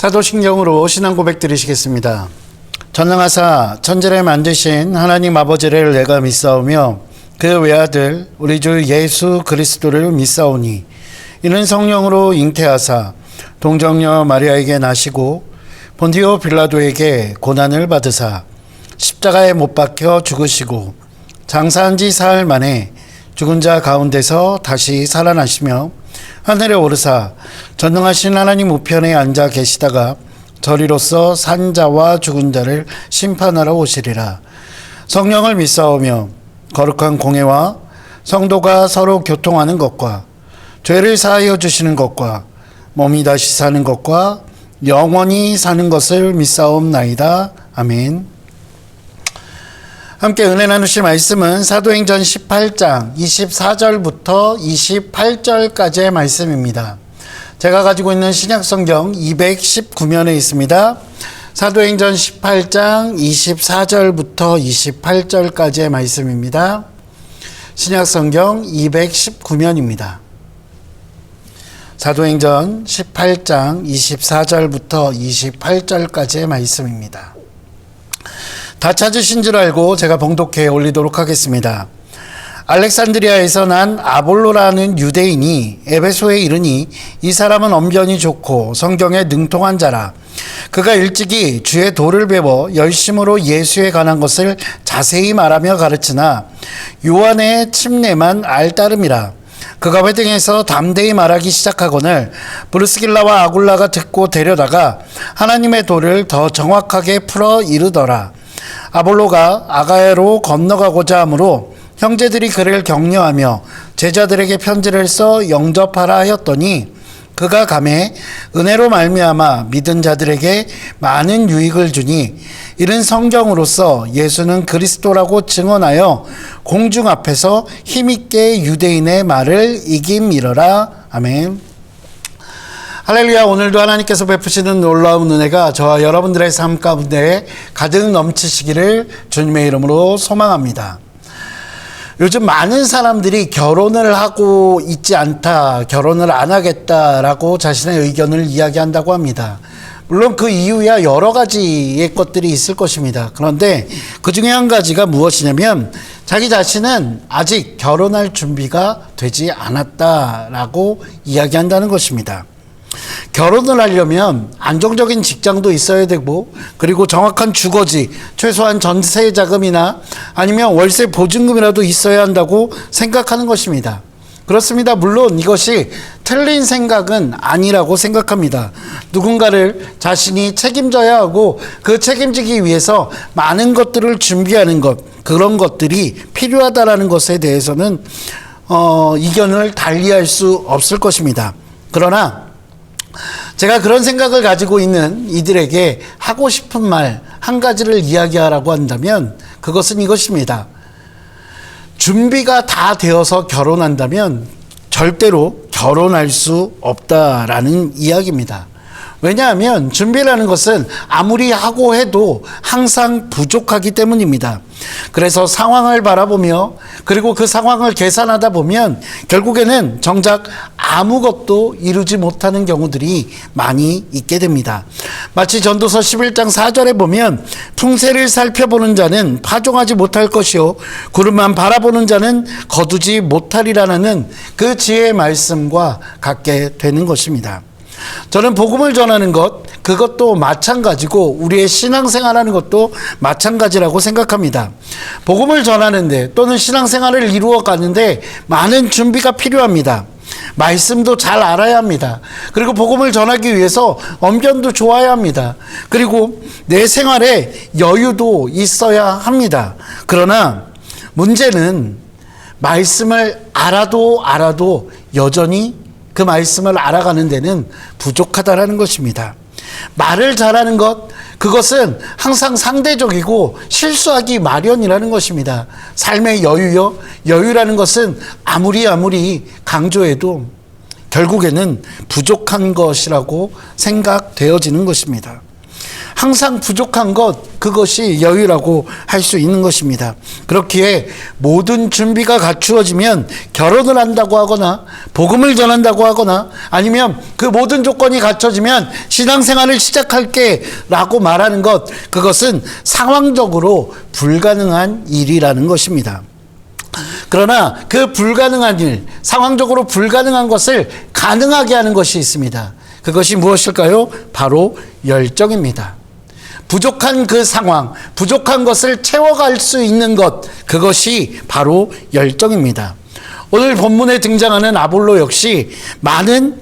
사도신경으로 신앙 고백 드리시겠습니다. 전능하사 천지를 만드신 하나님 아버지를 내가 믿사오며 그 외아들 우리 주 예수 그리스도를 믿사오니 이는 성령으로 잉태하사 동정녀 마리아에게 나시고 본디오 빌라도에게 고난을 받으사 십자가에 못 박혀 죽으시고 장사한 지 사흘 만에 죽은 자 가운데서 다시 살아나시며 하늘에 오르사 전능하신 하나님 우편에 앉아 계시다가 저리로서 산 자와 죽은 자를 심판하러 오시리라. 성령을 믿사오며 거룩한 공회와 성도가 서로 교통하는 것과 죄를 사하여 주시는 것과 몸이 다시 사는 것과 영원히 사는 것을 믿사옵나이다. 아멘. 함께 은혜 나누실 말씀은 사도행전 18장 24절부터 28절까지의 말씀입니다. 제가 가지고 있는 신약성경 219면에 있습니다. 사도행전 18장 24절부터 28절까지의 말씀입니다. 신약성경 219면입니다. 사도행전 18장 24절부터 28절까지의 말씀입니다. 다 찾으신 줄 알고 제가 봉독해 올리도록 하겠습니다. 알렉산드리아에서 난 아볼로라는 유대인이 에베소에 이르니 이 사람은 언변이 좋고 성경에 능통한 자라. 그가 일찍이 주의 도를 배워 열심으로 예수에 관한 것을 자세히 말하며 가르치나 요한의 침례만 알따름이라. 그가 회당에서 담대히 말하기 시작하거늘 브르스길라와 아굴라가 듣고 데려다가 하나님의 도를 더 정확하게 풀어 이르더라. 아볼로가 아가야로 건너가고자 하므로 형제들이 그를 격려하며 제자들에게 편지를 써 영접하라 하였더니 그가 가매 은혜로 말미암아 믿은 자들에게 많은 유익을 주니 이른 성경으로서 예수는 그리스도라고 증언하여 공중 앞에서 힘있게 유대인의 말을 이김이러라. 아멘. 할렐루야. 오늘도 하나님께서 베푸시는 놀라운 은혜가 저와 여러분들의 삶 가운데 가득 넘치시기를 주님의 이름으로 소망합니다. 요즘 많은 사람들이 결혼을 하고 있지 않다, 결혼을 안 하겠다라고 자신의 의견을 이야기한다고 합니다. 물론 그 이유야 여러 가지의 것들이 있을 것입니다. 그런데 그 중에 한 가지가 무엇이냐면 자기 자신은 아직 결혼할 준비가 되지 않았다라고 이야기한다는 것입니다. 결혼을 하려면 안정적인 직장도 있어야 되고 그리고 정확한 주거지, 최소한 전세 자금이나 아니면 월세 보증금이라도 있어야 한다고 생각하는 것입니다. 그렇습니다. 물론 이것이 틀린 생각은 아니라고 생각합니다. 누군가를 자신이 책임져야 하고 그 책임지기 위해서 많은 것들을 준비하는 것, 그런 것들이 필요하다라는 것에 대해서는 이견을 달리할 수 없을 것입니다. 그러나 제가 그런 생각을 가지고 있는 이들에게 하고 싶은 말 한 가지를 이야기하라고 한다면 그것은 이것입니다. 준비가 다 되어서 결혼한다면 절대로 결혼할 수 없다라는 이야기입니다. 왜냐하면 준비라는 것은 아무리 하고 해도 항상 부족하기 때문입니다. 그래서 상황을 바라보며 그리고 그 상황을 계산하다 보면 결국에는 정작 아무것도 이루지 못하는 경우들이 많이 있게 됩니다. 마치 전도서 11장 4절에 보면 풍세를 살펴보는 자는 파종하지 못할 것이요 구름만 바라보는 자는 거두지 못하리라는 그 지혜의 말씀과 같게 되는 것입니다. 저는 복음을 전하는 것, 그것도 마찬가지고 우리의 신앙생활하는 것도 마찬가지라고 생각합니다. 복음을 전하는데 또는 신앙생활을 이루어 가는데 많은 준비가 필요합니다. 말씀도 잘 알아야 합니다. 그리고 복음을 전하기 위해서 언변도 좋아야 합니다. 그리고 내 생활에 여유도 있어야 합니다. 그러나 문제는 말씀을 알아도 여전히 그 말씀을 알아가는 데는 부족하다라는 것입니다. 말을 잘하는 것, 그것은 항상 상대적이고 실수하기 마련이라는 것입니다. 삶의 여유요. 여유라는 것은 아무리 강조해도 결국에는 부족한 것이라고 생각되어지는 것입니다. 항상 부족한 것, 그것이 여유라고 할 수 있는 것입니다. 그렇기에 모든 준비가 갖추어지면 결혼을 한다고 하거나 복음을 전한다고 하거나 아니면 그 모든 조건이 갖춰지면 신앙생활을 시작할게 라고 말하는 것, 그것은 상황적으로 불가능한 일이라는 것입니다. 그러나 그 불가능한 일, 상황적으로 불가능한 것을 가능하게 하는 것이 있습니다. 그것이 무엇일까요? 바로 열정입니다. 부족한 그 상황, 부족한 것을 채워갈 수 있는 것, 그것이 바로 열정입니다. 오늘 본문에 등장하는 아볼로 역시 많은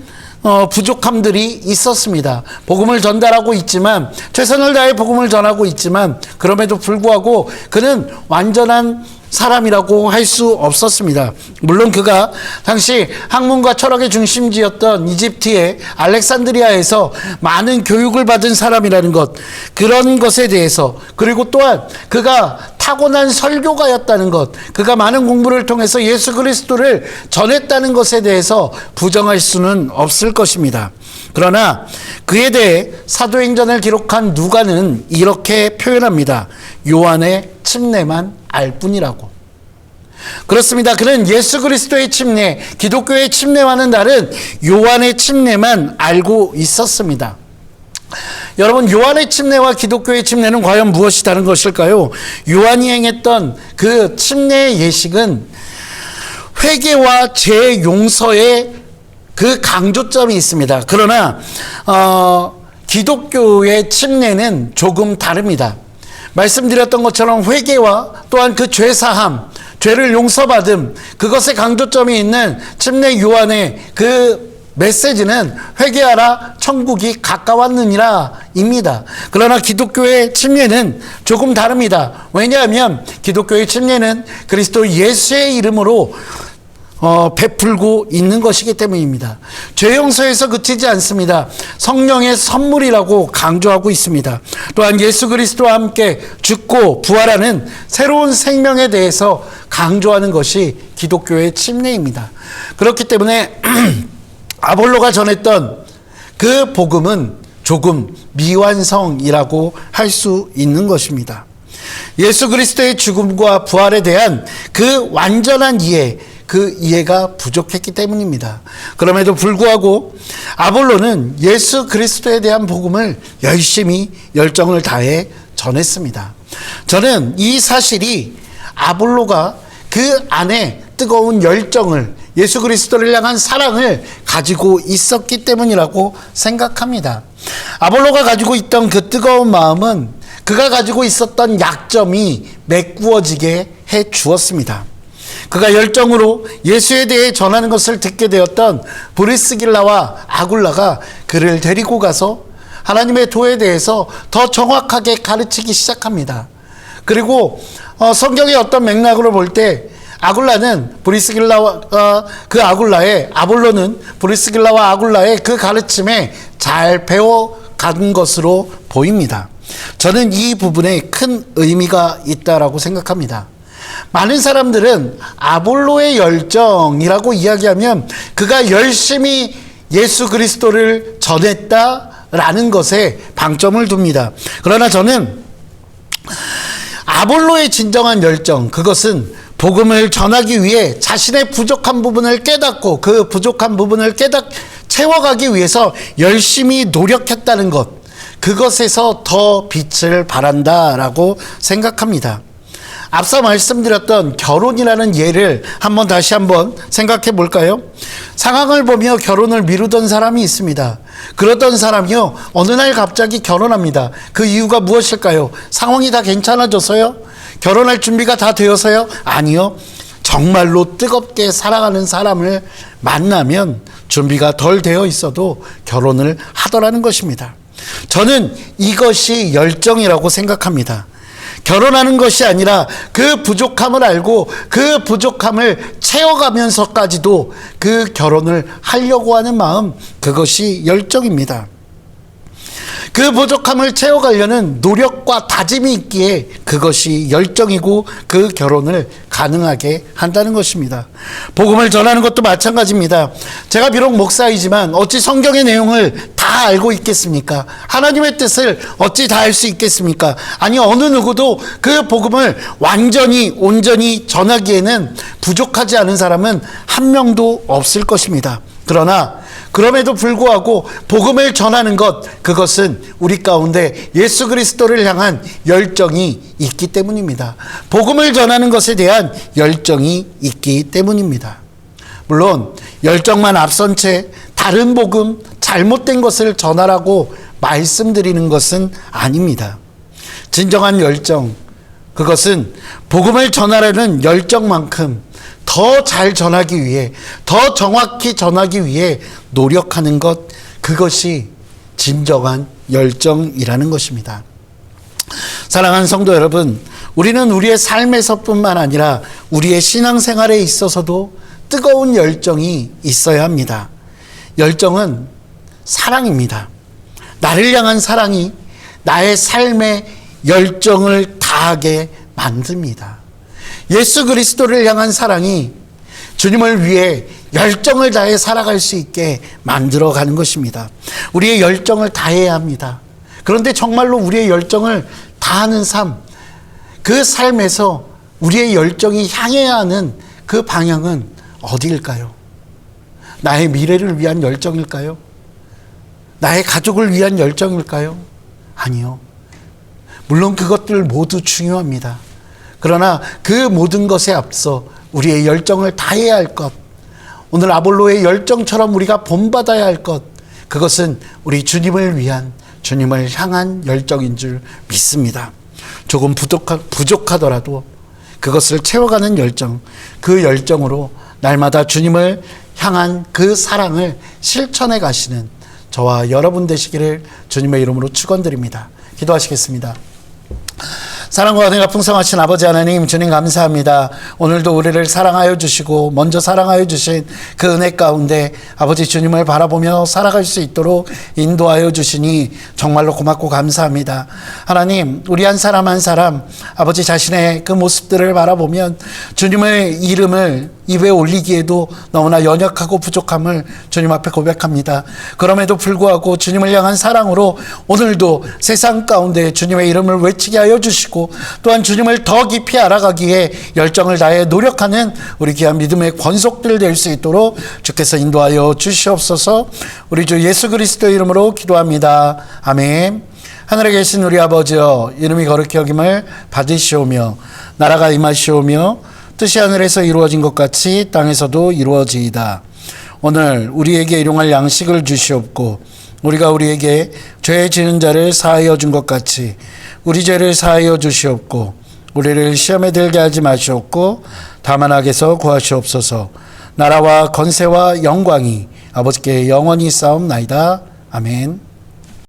부족함들이 있었습니다. 복음을 전달하고 있지만, 최선을 다해 복음을 전하고 있지만, 그럼에도 불구하고 그는 완전한 사람이라고 할 수 없었습니다. 물론 그가 당시 학문과 철학의 중심지였던 이집트의 알렉산드리아에서 많은 교육을 받은 사람이라는 것, 그런 것에 대해서, 그리고 또한 그가 타고난 설교가였다는 것, 그가 많은 공부를 통해서 예수 그리스도를 전했다는 것에 대해서 부정할 수는 없을 것입니다. 그러나 그에 대해 사도행전을 기록한 누가는 이렇게 표현합니다. 요한의 침례만 알 뿐이라고. 그렇습니다. 그는 예수 그리스도의 침례, 기독교의 침례와는 다른 요한의 침례만 알고 있었습니다. 여러분, 요한의 침례와 기독교의 침례는 과연 무엇이 다른 것일까요? 요한이 행했던 그 침례의 예식은 회개와 죄 용서의 그 강조점이 있습니다. 그러나 기독교의 침례는 조금 다릅니다. 말씀드렸던 것처럼 회개와 또한 그 죄사함, 죄를 용서받음, 그것에 강조점이 있는 침례 요한의 그 메시지는 회개하라 천국이 가까웠느니라 입니다. 그러나 기독교의 침례는 조금 다릅니다. 왜냐하면 기독교의 침례는 그리스도 예수의 이름으로 베풀고 있는 것이기 때문입니다. 죄 용서에서 그치지 않습니다. 성령의 선물이라고 강조하고 있습니다. 또한 예수 그리스도와 함께 죽고 부활하는 새로운 생명에 대해서 강조하는 것이 기독교의 침례입니다. 그렇기 때문에 아볼로가 전했던 그 복음은 조금 미완성이라고 할 수 있는 것입니다. 예수 그리스도의 죽음과 부활에 대한 그 완전한 이해, 그 이해가 부족했기 때문입니다. 그럼에도 불구하고 아볼로는 예수 그리스도에 대한 복음을 열심히 열정을 다해 전했습니다. 저는 이 사실이 아볼로가 그 안에 뜨거운 열정을, 예수 그리스도를 향한 사랑을 가지고 있었기 때문이라고 생각합니다. 아볼로가 가지고 있던 그 뜨거운 마음은 그가 가지고 있었던 약점이 메꾸어지게 해 주었습니다. 그가 열정으로 예수에 대해 전하는 것을 듣게 되었던 브리스길라와 아굴라가 그를 데리고 가서 하나님의 도에 대해서 더 정확하게 가르치기 시작합니다. 그리고 성경의 어떤 맥락으로 볼 때 아굴라는 브리스길라와 그 아굴라의, 아볼로는 브리스길라와 아굴라의 그 가르침에 잘 배워간 것으로 보입니다. 저는 이 부분에 큰 의미가 있다라고 생각합니다. 많은 사람들은 아볼로의 열정이라고 이야기하면 그가 열심히 예수 그리스도를 전했다라는 것에 방점을 둡니다. 그러나 저는 아볼로의 진정한 열정, 그것은 복음을 전하기 위해 자신의 부족한 부분을 깨닫고 그 부족한 부분을 채워가기 위해서 열심히 노력했다는 것, 그것에서 더 빛을 발한다라고 생각합니다. 앞서 말씀드렸던 결혼이라는 예를 다시 한번 생각해 볼까요? 상황을 보며 결혼을 미루던 사람이 있습니다. 그러던 사람이요, 어느 날 갑자기 결혼합니다. 그 이유가 무엇일까요? 상황이 다 괜찮아져서요? 결혼할 준비가 다 되어서요? 아니요. 정말로 뜨겁게 사랑하는 사람을 만나면 준비가 덜 되어 있어도 결혼을 하더라는 것입니다. 저는 이것이 열정이라고 생각합니다. 결혼하는 것이 아니라 그 부족함을 알고 그 부족함을 채워가면서까지도 그 결혼을 하려고 하는 마음, 그것이 열정입니다. 그 부족함을 채워가려는 노력과 다짐이 있기에 그것이 열정이고 그 결혼을 가능하게 한다는 것입니다. 복음을 전하는 것도 마찬가지입니다. 제가 비록 목사이지만 어찌 성경의 내용을 다 다 알고 있겠습니까? 하나님의 뜻을 어찌 다 알 수 있겠습니까? 아니, 어느 누구도 그 복음을 완전히 온전히 전하기에는 부족하지 않은 사람은 한 명도 없을 것입니다. 그러나 그럼에도 불구하고 복음을 전하는 것, 그것은 우리 가운데 예수 그리스도를 향한 열정이 있기 때문입니다. 복음을 전하는 것에 대한 열정이 있기 때문입니다. 물론 열정만 앞선 채 다른 복음, 잘못된 것을 전하라고 말씀드리는 것은 아닙니다. 진정한 열정, 그것은 복음을 전하려는 열정만큼 더 잘 전하기 위해, 더 정확히 전하기 위해 노력하는 것, 그것이 진정한 열정이라는 것입니다. 사랑하는 성도 여러분, 우리는 우리의 삶에서뿐만 아니라 우리의 신앙생활에 있어서도 뜨거운 열정이 있어야 합니다. 열정은 사랑입니다. 나를 향한 사랑이 나의 삶에 열정을 다하게 만듭니다. 예수 그리스도를 향한 사랑이 주님을 위해 열정을 다해 살아갈 수 있게 만들어가는 것입니다. 우리의 열정을 다해야 합니다. 그런데 정말로 우리의 열정을 다하는 삶, 그 삶에서 우리의 열정이 향해야 하는 그 방향은 어디일까요? 나의 미래를 위한 열정일까요? 나의 가족을 위한 열정일까요? 아니요. 물론 그것들 모두 중요합니다. 그러나 그 모든 것에 앞서 우리의 열정을 다해야 할 것, 오늘 아볼로의 열정처럼 우리가 본받아야 할 것, 그것은 우리 주님을 위한, 주님을 향한 열정인 줄 믿습니다. 조금 부족하더라도 그것을 채워가는 열정, 그 열정으로 날마다 주님을 향한 그 사랑을 실천해 가시는 저와 여러분 되시기를 주님의 이름으로 축원드립니다. 기도하시겠습니다. 사랑과 은혜가 풍성하신 아버지 하나님, 주님 감사합니다. 오늘도 우리를 사랑하여 주시고 먼저 사랑하여 주신 그 은혜 가운데 아버지 주님을 바라보며 살아갈 수 있도록 인도하여 주시니 정말로 고맙고 감사합니다. 하나님, 우리 한 사람 한 사람 아버지 자신의 그 모습들을 바라보면 주님의 이름을 입에 올리기에도 너무나 연약하고 부족함을 주님 앞에 고백합니다. 그럼에도 불구하고 주님을 향한 사랑으로 오늘도 세상 가운데 주님의 이름을 외치게 하여 주시고, 또한 주님을 더 깊이 알아가기에 열정을 다해 노력하는 우리 귀한 믿음의 권속들 될 수 있도록 주께서 인도하여 주시옵소서. 우리 주 예수 그리스도의 이름으로 기도합니다. 아멘. 하늘에 계신 우리 아버지여, 이름이 거룩히 여김을 받으시오며 나라가 임하시오며 뜻이 하늘에서 이루어진 것 같이 땅에서도 이루어지이다. 오늘 우리에게 일용할 양식을 주시옵고, 우리가 우리에게 죄 지은 자를 사하여 준 것 같이 우리 죄를 사하여 주시옵고, 우리를 시험에 들게 하지 마시옵고 다만 악에서 구하시옵소서. 나라와 권세와 영광이 아버지께 영원히 싸움나이다. 아멘.